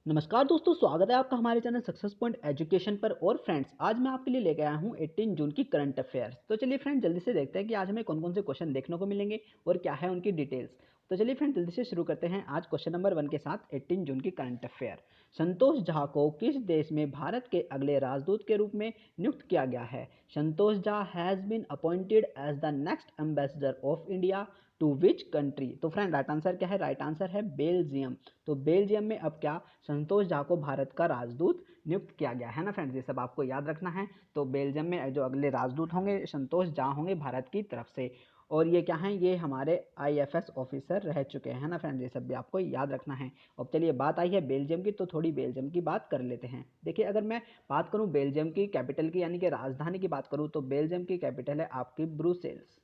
नमस्कार दोस्तों, स्वागत है आपका हमारे चैनल सक्सेस पॉइंट एजुकेशन पर। और फ्रेंड्स, आज मैं आपके लिए लेके आया हूँ 18 जून की करंट अफेयर्स। तो चलिए फ्रेंड्स, जल्दी से देखते हैं कि आज हमें कौन कौन से क्वेश्चन देखने को मिलेंगे और क्या है उनकी डिटेल्स। तो चलिए फ्रेंड्स, जल्दी से शुरू करते हैं आज क्वेश्चन नंबर 1 के साथ 18 जून की करंट अफेयर। संतोष झा को किस देश में भारत के अगले राजदूत के रूप में नियुक्त किया गया है? Santosh Jha has been appointed as the next ambassador of India to which country? तो फ्रेंड, राइट आंसर क्या है? राइट आंसर है बेल्जियम। तो बेल्जियम में अब क्या संतोष झा को भारत का राजदूत नियुक्त किया गया है ना फ्रेंड्स, ये सब आपको याद रखना है। तो बेल्जियम में जो अगले राजदूत होंगे संतोष झा होंगे भारत की तरफ से। और ये क्या हैं? ये हमारे आईएफएस ऑफिसर रह चुके हैं ना फ्रेंड्स, ये सब भी आपको याद रखना है। अब चलिए, बात आई है बेल्जियम की, तो थोड़ी बेल्जियम की बात कर लेते हैं। देखिए, अगर मैं बात करूं बेल्जियम की कैपिटल की यानी कि राजधानी की बात करूं, तो बेल्जियम की कैपिटल है आपकी ब्रुसेल्स।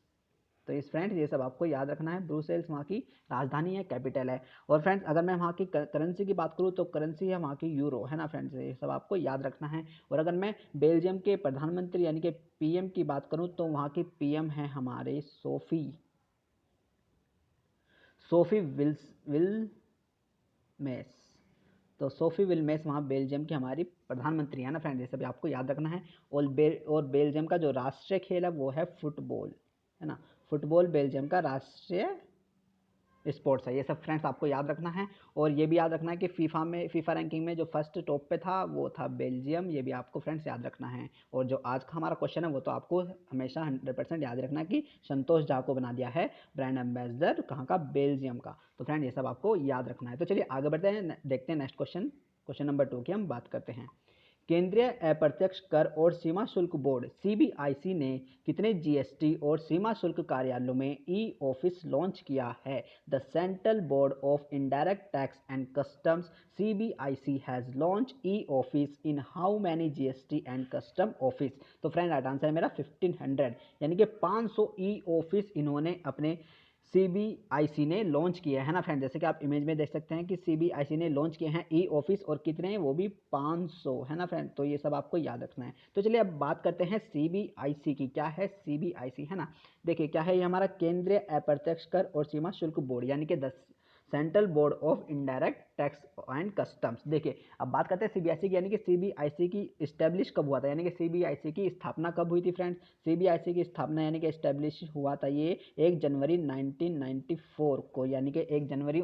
तो इस फ्रेंड्स, ये सब आपको याद रखना है। ब्रुसेल्स वहाँ की राजधानी है, कैपिटल है। और फ्रेंड्स, अगर मैं वहाँ की करेंसी की बात करूँ तो करेंसी है वहाँ की यूरो, है ना फ्रेंड्स, ये सब आपको याद रखना है। और अगर मैं बेल्जियम के प्रधानमंत्री यानी कि पीएम की बात करूँ तो वहाँ की पीएम है हमारे सोफी सोफी विलमेस। तो सोफी विलमेस वहाँ बेल्जियम की हमारी प्रधानमंत्री है ना फ्रेंड्स, ये सब आपको याद रखना है। और बेल्जियम का जो राष्ट्रीय खेल है वो है फुटबॉल, है ना। फुटबॉल बेल्जियम का राष्ट्रीय स्पोर्ट्स है। ये सब फ्रेंड्स आपको याद रखना है। और ये भी याद रखना है कि फीफा रैंकिंग में जो फर्स्ट टॉप पे था वो था बेल्जियम। ये भी आपको फ्रेंड्स याद रखना है। और जो आज का हमारा क्वेश्चन है वो तो आपको हमेशा 100% याद रखना है कि संतोष झा को बना दिया है ब्रांड एम्बेसडर कहाँ का? बेल्जियम का। तो फ्रेंड, ये सब आपको याद रखना है। तो चलिए आगे बढ़ते हैं, देखते हैं नेक्स्ट क्वेश्चन। क्वेश्चन नंबर 2 की हम बात करते हैं। केंद्रीय अप्रत्यक्ष कर और सीमा शुल्क बोर्ड सीबीआईसी ने कितने जीएसटी और सीमा शुल्क कार्यालयों में ई ऑफिस लॉन्च किया है? The central board of indirect tax and customs CBIC has launch e office in how many GST and custom office? तो फ्रेंड, राइट आंसर है मेरा 1500, यानी कि 500 ई ऑफिस इन्होंने अपने सीबीआईसी ने लॉन्च किया है ना फ्रेंड। जैसे कि आप इमेज में देख सकते हैं कि सीबीआईसी ने लॉन्च किए हैं ई ऑफिस, और कितने हैं? वो भी 500, है ना फ्रेंड। तो ये सब आपको याद रखना है। तो चलिए अब बात करते हैं सीबीआईसी की। क्या है सीबीआईसी, है ना। देखिए क्या है, ये हमारा केंद्रीय अप्रत्यक्ष कर और सीमा शुल्क बोर्ड यानी कि 10 central board of indirect tax and customs. देखिए, अब बात करते हैं सीबीआईसी की, यानी कि सीबीआईसी की इस्टेब्लिश कब हुआ था, यानी कि सीबीआईसी की स्थापना कब हुई थी फ्रेंड्स? सीबीआईसी की स्थापना यानी कि इस्टेब्लिश हुआ था ये 1 जनवरी 1994 को, यानी कि 1 जनवरी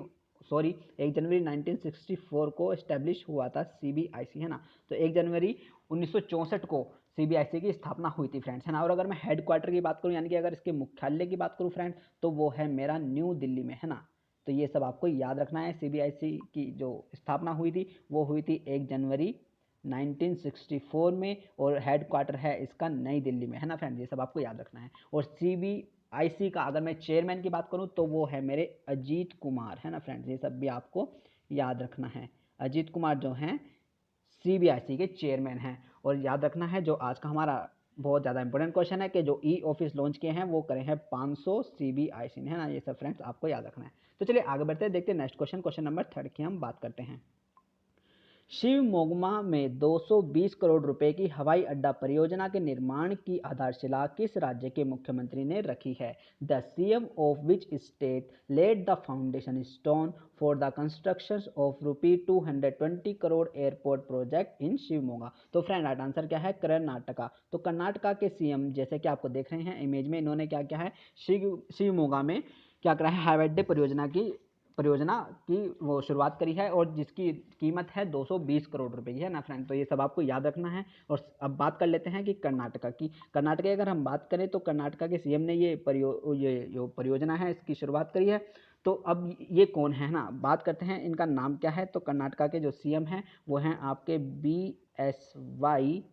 1964 को इस्टेब्लिश हुआ था सीबीआईसी, है ना। तो 1 जनवरी 1964 को सीबीआईसी की स्थापना हुई थी फ्रेंड्स, है ना। और अगर मैं हेडक्वार्टर की बात करूं यानी कि अगर इसके मुख्यालय की बात करूं फ्रेंड्स, तो वो है मेरा न्यू दिल्ली में, है ना। तो ये सब आपको याद रखना है। सीबीआईसी की जो स्थापना हुई थी वो हुई थी 1 जनवरी 1964 में, और हेडक्वार्टर है इसका नई दिल्ली में, है ना फ्रेंड। ये सब आपको याद रखना है। और सीबीआईसी का अगर मैं चेयरमैन की बात करूं तो वो है मेरे अजीत कुमार, है ना फ्रेंड्स। ये सब भी आपको याद रखना है। अजीत कुमार जो हैं सीबीआईसी के चेयरमैन हैं। और याद रखना है, जो आज का हमारा बहुत ज़्यादा इंपॉर्टेंट क्वेश्चन है कि जो ई ऑफिस लॉन्च किए हैं वो करे हैं 500 सीबीआईसी ने, है ना। ये सब फ्रेंड्स आपको याद रखना है। तो चलिए आगे बढ़ते हैं, देखते हैं नेक्स्ट क्वेश्चन। क्वेश्चन नंबर 3 की हम बात करते हैं। शिव मोगमा में 220 करोड़ रुपए की हवाई अड्डा परियोजना के निर्माण की आधारशिला किस राज्य के मुख्यमंत्री ने रखी है? The CM of which state lead the foundation stone for the construction of ₹220 crore airport project in Shivamogga? तो फ्रेंड, राइट आंसर क्या है? कर्नाटका। तो कर्नाटका के सीएम, जैसे कि आपको देख रहे हैं इमेज में, इन्होंने क्या किया है, शिवमोगा में क्या करा है, हवाई अड्डे परियोजना की वो शुरुआत करी है, और जिसकी कीमत है 220 करोड़ रुपए की, है ना फ्रेंड। तो ये सब आपको याद रखना है। और अब बात कर लेते हैं कि कर्नाटका की। कर्नाटका की अगर हम बात करें तो कर्नाटका के सीएम ने ये जो परियोजना है इसकी शुरुआत करी है। तो अब ये कौन है ना, बात करते हैं इनका नाम क्या है। तो कर्नाटका के जो सीएम हैं वो हैं आपके BSY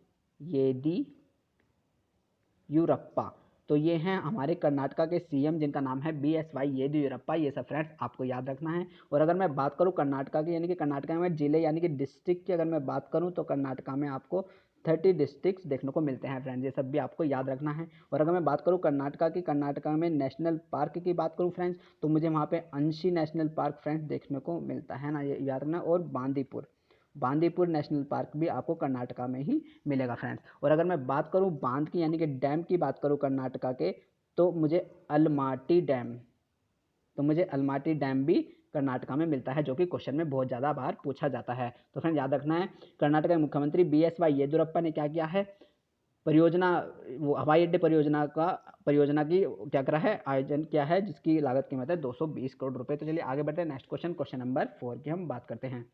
येदियुरप्पा। तो ये हैं हमारे कर्नाटका के सीएम जिनका नाम है BSY येदियुरप्पा। ये सब फ्रेंड्स आपको याद रखना है। और अगर मैं बात करूं कर्नाटका की, यानी कि कर्नाटका में जिले यानी कि डिस्ट्रिक्ट की अगर मैं बात करूं तो कर्नाटका में आपको 30 डिस्ट्रिक्ट्स देखने को मिलते हैं फ्रेंड्स। ये सब भी आपको याद रखना है। और अगर मैं बात करूं कर्नाटका की, कर्नाटका में नेशनल पार्क की बात करूं फ्रेंड्स, तो मुझे वहाँ पे अंशी नेशनल पार्क फ्रेंड्स देखने को मिलता है ना, ये याद रखना। और बांदीपुर नेशनल पार्क भी आपको कर्नाटका में ही मिलेगा फ्रेंड्स। और अगर मैं बात करूं बांध की यानी कि डैम की बात करूं कर्नाटका के, तो मुझे अलमाटी डैम भी कर्नाटका में मिलता है, जो कि क्वेश्चन में बहुत ज़्यादा बार पूछा जाता है। तो फ्रेंड याद रखना है, कर्नाटक के मुख्यमंत्री BSY येदियुरप्पा ने क्या किया है, परियोजना, वो हवाई अड्डे परियोजना की क्या करा है, आयोजन किया है, जिसकी लागत कीमत है 220 करोड़ रुपए। तो चलिए आगे बढ़ते हैं, नेक्स्ट क्वेश्चन नंबर 4 की हम बात करते हैं।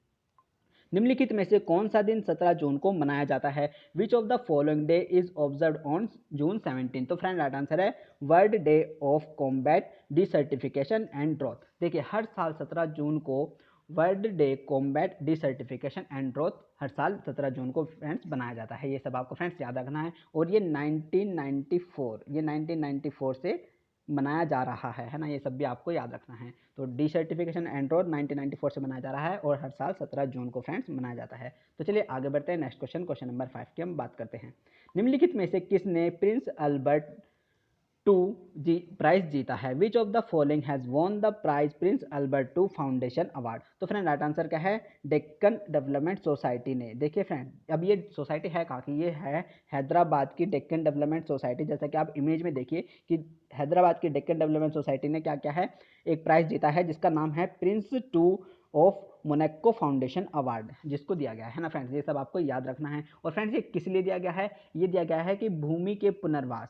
निम्नलिखित में से कौन सा दिन 17 जून को मनाया जाता है? Which of the following day is observe on June 17? तो फ्रेंड राइट आंसर है world day of combat desertification and drought. देखिए हर साल 17 जून को world day combat desertification and drought हर साल 17 जून को फ्रेंड्स बनाया जाता है। ये सब आपको फ्रेंड्स याद रखना है। और ये 1994 से मनाया जा रहा है ना, ये सब भी आपको याद रखना है। तो डिसर्टिफिकेशन एंड ड्रॉथ 1994 से मनाया जा रहा है और हर साल 17 जून को फ्रेंड्स मनाया जाता है। तो चलिए आगे बढ़ते हैं, नेक्स्ट क्वेश्चन नंबर 5 की हम बात करते हैं। निम्नलिखित में से किसने प्रिंस अल्बर्ट टू प्राइज जीता है? Which of the following has won the prize Prince Albert two foundation award? तो फ्रेंड राइट आंसर क्या है, डेक्कन डेवलपमेंट सोसाइटी ने। देखिए फ्रेंड अब ये सोसाइटी है कहाँ की, ये है हैदराबाद की डेक्कन डेवलपमेंट सोसाइटी। जैसा कि आप इमेज में देखिए कि हैदराबाद की डेक्कन डेवलपमेंट सोसाइटी ने क्या क्या है, एक प्राइज जीता है जिसका नाम है Prince two of Monaco foundation award, जिसको दिया गया है ना फ्रेंड्स। ये सब आपको याद रखना है। और फ्रेंड्स ये किस लिए दिया गया है, ये दिया गया है कि भूमि के पुनर्वास,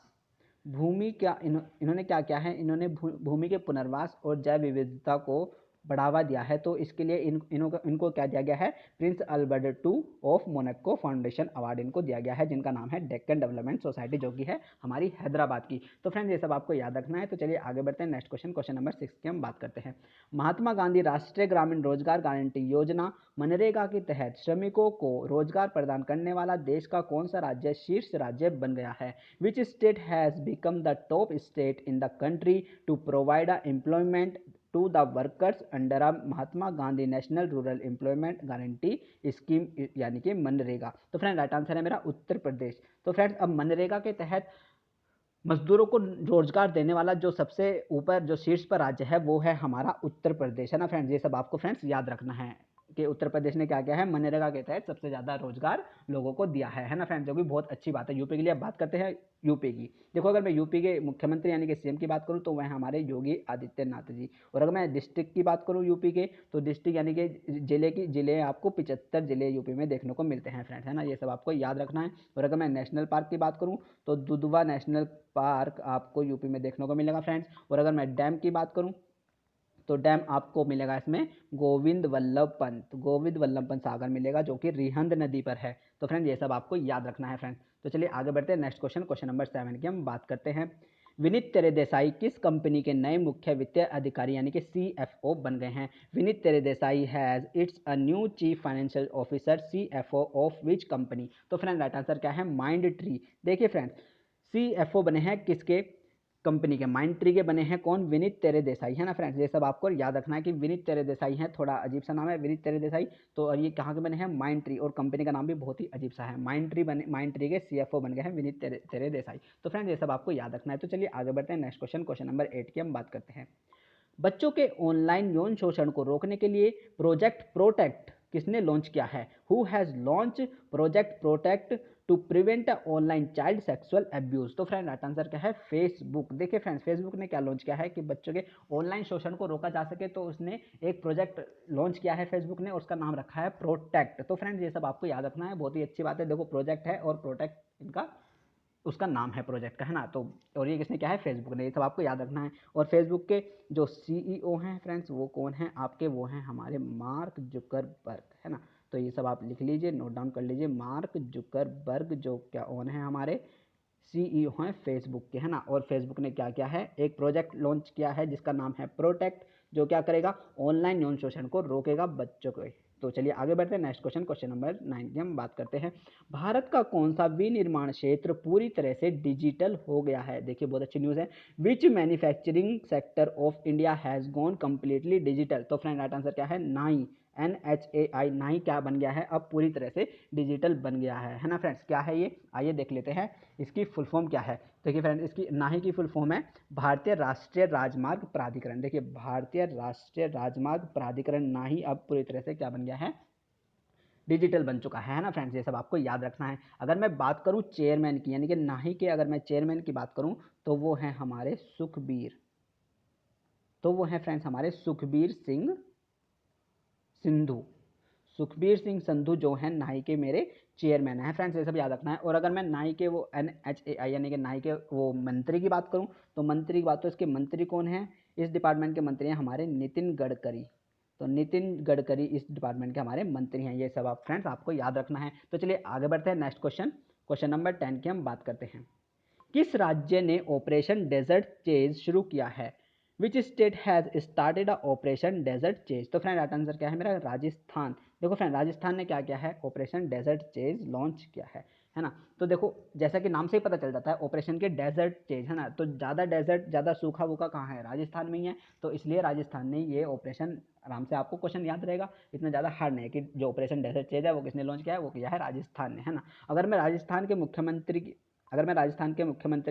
भूमि क्या इन्होंने क्या किया है, इन्होंने भूमि के पुनर्वास और जैव विविधता को बढ़ावा दिया है। तो इसके लिए इनको क्या दिया गया है, Prince Albert two of Monaco foundation award इनको दिया गया है, जिनका नाम है डेक्कन डेवलपमेंट सोसाइटी, जो कि है हमारी हैदराबाद की। तो फ्रेंड्स ये सब आपको याद रखना है। तो चलिए आगे बढ़ते हैं, नेक्स्ट क्वेश्चन नंबर 6 की हम बात करते हैं। महात्मा गांधी राष्ट्रीय ग्रामीण रोजगार गारंटी योजना मनरेगा के तहत श्रमिकों को रोजगार प्रदान करने वाला देश का कौन सा राज्य शीर्ष राज्य बन गया है? Which state has become the top state in the country to provide employment to the workers under a Mahatma Gandhi national rural employment guarantee scheme, यानी कि मनरेगा? तो फ्रेंड राइट आंसर है मेरा उत्तर प्रदेश। तो फ्रेंड्स अब मनरेगा के तहत मजदूरों को रोजगार देने वाला जो सबसे ऊपर जो शीर्ष पर राज्य है वो है हमारा उत्तर प्रदेश, है ना फ्रेंड्स। ये सब आपको फ्रेंड्स याद रखना है कि उत्तर प्रदेश ने क्या किया है, मनरेगा के तहत सबसे ज़्यादा रोजगार लोगों को दिया है ना फ्रेंड्स, जो कि बहुत अच्छी बात है। यूपी के लिए अब बात करते हैं यूपी की। देखो अगर मैं यूपी के मुख्यमंत्री यानी कि CM की बात करूँ तो वह हमारे योगी आदित्यनाथ जी। और अगर मैं डिस्ट्रिक्ट की बात करूँ यूपी के, तो डिस्ट्रिक्ट यानी कि जिले आपको 75 जिले यूपी में देखने को मिलते हैं फ्रेंड्स, है ना। ये सब आपको याद रखना है। और अगर मैं नेशनल पार्क की बात करूँ तो दुधवा नेशनल पार्क आपको यूपी में देखने को मिलेगा फ्रेंड्स। और अगर मैं डैम की बात करूँ तो डैम आपको मिलेगा इसमें गोविंद वल्लभ पंत सागर मिलेगा, जो कि रिहंद नदी पर है। तो फ्रेंड ये सब आपको याद रखना है फ्रेंड्स। तो चलिए आगे बढ़ते हैं, नेक्स्ट क्वेश्चन नंबर 7 की हम बात करते हैं। विनीत तेरेदेसाई किस कंपनी के नए मुख्य वित्तीय अधिकारी यानी कि CFO बन गए हैं? Vinit Teredesai has its a new chief financial officer CFO of which company? तो फ्रेंड राइट आंसर क्या है, माइंड ट्री। देखिए फ्रेंड CFO बने हैं किसके, कंपनी के, माइंड ट्री के बने हैं कौन, विनीत तेरेदेसाई, है ना फ्रेंड्स। ये सब आपको याद रखना है कि विनीत तेरेदेसाई है, थोड़ा अजीब सा नाम है विनीत तेरेदेसाई। तो और ये कहाँ के बने हैं, माइंड ट्री, और कंपनी का नाम भी बहुत ही अजीब सा है, माइंड ट्री के CFO बन गए हैं विनीत तेरेदेसाई। तो फ्रेंड्स ये सब आपको याद रखना है। तो चलिए आगे बढ़ते हैं, नेक्स्ट क्वेश्चन नंबर 8 की हम बात करते हैं। बच्चों के ऑनलाइन यौन शोषण को रोकने के लिए प्रोजेक्ट प्रोटेक्ट किसने लॉन्च किया है? Who has launch project protect to prevent online child sexual abuse? तो फ्रेंड राइट आंसर क्या है, फेसबुक। देखिए फ्रेंड्स फेसबुक ने क्या लॉन्च किया है कि बच्चों के ऑनलाइन शोषण को रोका जा सके, तो उसने एक प्रोजेक्ट लॉन्च किया है फेसबुक ने, उसका नाम रखा है प्रोटेक्ट। तो फ्रेंड्स ये सब आपको याद रखना है, बहुत ही अच्छी बात है। देखो प्रोजेक्ट है और प्रोटेक्ट इनका उसका नाम है प्रोजेक्ट का, है ना। तो और ये किसने क्या है, फेसबुक ने। ये सब आपको याद रखना है। और फेसबुक के जो CEO हैं फ्रेंड्स वो कौन है आपके, वो हैं हमारे मार्क जुकरबर्ग, है ना। तो ये सब आप लिख लीजिए, नोट डाउन कर लीजिए, मार्क जुकरबर्ग जो क्या ओन है हमारे CEO हैं फेसबुक के, है ना। और फेसबुक ने क्या किया है, एक प्रोजेक्ट लॉन्च किया है जिसका नाम है प्रोटेक्ट, जो क्या करेगा, ऑनलाइन यौन शोषण को रोकेगा बच्चों को। तो चलिए आगे बढ़ते हैं, नेक्स्ट क्वेश्चन नंबर 9 की हम बात करते हैं। भारत का कौन सा विनिर्माण क्षेत्र पूरी तरह से डिजिटल हो गया है? देखिए बहुत अच्छी न्यूज़ है। Which manufacturing sector of India has gone completely digital? तो फ्रेंड राइट आंसर क्या है, नाई, NHAI, नाई क्या बन गया है, अब पूरी तरह से डिजिटल बन गया है ना फ्रेंड्स। क्या है ये, आइए देख लेते हैं इसकी फुल फॉर्म क्या है। देखिए फ्रेंड इसकी नाही की फुल फॉर्म है भारतीय राष्ट्रीय राजमार्ग प्राधिकरण। देखिए भारतीय राष्ट्रीय राजमार्ग प्राधिकरण नाही अब पूरी तरह से क्या बन गया है, डिजिटल बन चुका है ना फ्रेंड्स। ये सब आपको याद रखना है। अगर मैं बात करूं चेयरमैन की यानी कि नाही के, अगर मैं चेयरमैन की बात करूं तो वो हैं हमारे सुखबीर, तो वो हैं फ्रेंड्स हमारे सुखबीर सिंह सिंधु, सुखबीर सिंह संधू जो है नाई के मेरे चेयरमैन है फ्रेंड्स, ये सब याद रखना है। और अगर मैं नाई के वो NHAI यानी कि नाई के वो मंत्री की बात करूं, तो मंत्री की बात तो इसके मंत्री कौन है, इस डिपार्टमेंट के मंत्री हैं हमारे नितिन गडकरी। तो नितिन गडकरी इस डिपार्टमेंट के हमारे मंत्री हैं। ये सब आप फ्रेंड्स आपको याद रखना है। तो चलिए आगे बढ़ते हैं, नेक्स्ट क्वेश्चन, क्वेश्चन नंबर 10 की हम बात करते हैं। किस राज्य ने ऑपरेशन डेजर्ट चेज शुरू किया है? Which state has started a operation desert chase? तो फ्रेंड राइट आंसर क्या है मेरा, राजस्थान। देखो फ्रेंड राजस्थान ने क्या किया है, ऑपरेशन डेजर्ट चेज लॉन्च किया है ना। तो देखो जैसा कि नाम से ही पता चल जाता है ऑपरेशन के डेजर्ट चेज, है ना, तो ज़्यादा डेजर्ट ज़्यादा सूखा वूखा कहाँ है, राजस्थान में ही है। तो इसलिए राजस्थान ने ये ऑपरेशन, आराम से आपको क्वेश्चन याद रहेगा, इतना ज़्यादा हार्ड नहीं है कि जो ऑपरेशन डेजर्ट चेज है वो किसने लॉन्च किया है, वो किया है राजस्थान ने, है ना। अगर मैं राजस्थान के मुख्यमंत्री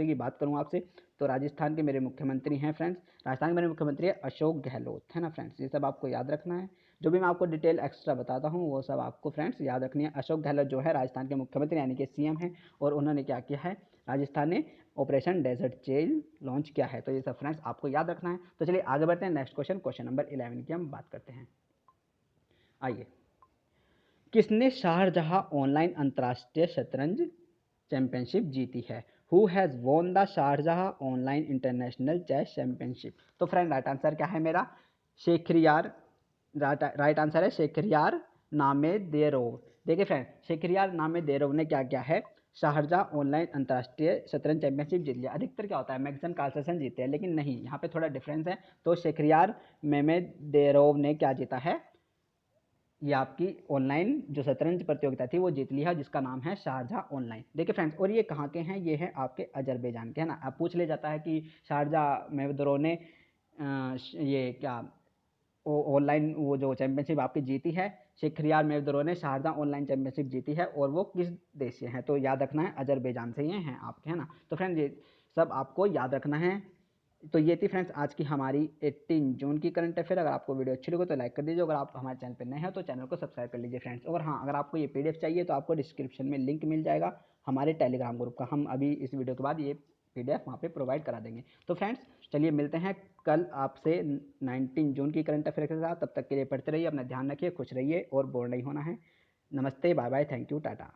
की बात करूँ आपसे, तो राजस्थान के मेरे मुख्यमंत्री हैं फ्रेंड्स, राजस्थान के मेरे मुख्यमंत्री है अशोक गहलोत, है ना फ्रेंड्स। ये सब आपको याद रखना है, जो भी मैं आपको डिटेल एक्स्ट्रा बताता हूँ वो सब आपको फ्रेंड्स याद रखनी है। अशोक गहलोत जो है राजस्थान के मुख्यमंत्री यानी कि CM हैं, और उन्होंने क्या किया है, राजस्थान ने ऑपरेशन डेजर्ट चेज लॉन्च किया है। तो ये सब फ्रेंड्स आपको याद रखना है। तो चलिए आगे बढ़ते हैं, नेक्स्ट क्वेश्चन, क्वेश्चन नंबर 11 की हम बात करते हैं। आइए, किसने शारजहां ऑनलाइन अंतर्राष्ट्रीय शतरंज चैंपियनशिप जीती है? Who has won the Sharjah online international chess championship? तो फ्रेंड राइट आंसर क्या है मेरा, शेखरियार, राइट आंसर है शेखरियार नामेदेरोव। देखिए फ्रेंड, शेखरियार नामेदेरोव ने क्या किया है, शारजाह ऑनलाइन अंतर्राष्ट्रीय शतरंज चैंपियनशिप जीत लिया। अधिकतर क्या होता है, मैग्सन कार्लसन जीते हैं, लेकिन नहीं, यहाँ पे थोड़ा डिफरेंस है। तो शेखरियार मेमेदेरोव ने क्या जीता है, ये आपकी ऑनलाइन जो शतरंज प्रतियोगिता थी वो जीत ली है, जिसका नाम है शारजाह ऑनलाइन। देखिए फ्रेंड्स, और ये कहाँ के हैं, ये है आपके अजरबैजान के, है ना। अब पूछ ले जाता है कि शारजाह मेवदरो ने ये क्या ऑनलाइन वो जो चैंपियनशिप आपकी जीती है, शेखरियार मेवदरो ने शारजाह ऑनलाइन चैंपियनशिप जीती है, और वो किस देश से हैं, तो याद रखना है अजरबैजान से ये हैं आपके, है ना। तो फ्रेंड्स ये सब आपको याद रखना है। तो ये थी फ्रेंड्स आज की हमारी 18 जून की करंट अफेयर। अगर आपको वीडियो अच्छी लगे तो लाइक कर दीजिए, अगर आप हमारे चैनल पर नए हैं तो चैनल को सब्सक्राइब कर लीजिए फ्रेंड्स। और हाँ, अगर आपको ये PDF चाहिए तो आपको डिस्क्रिप्शन में लिंक मिल जाएगा हमारे टेलीग्राम ग्रुप का, हम अभी इस वीडियो के बाद ये PDF वहाँ पे प्रोवाइड करा देंगे। तो फ्रेंड्स चलिए मिलते हैं कल आपसे 19 जून की करंट अफेयर के साथ। तब तक के लिए पढ़ते रहिए, अपना ध्यान रखिए, खुश रहिए और बोर नहीं होना है। नमस्ते, bye bye, thank you, Tata.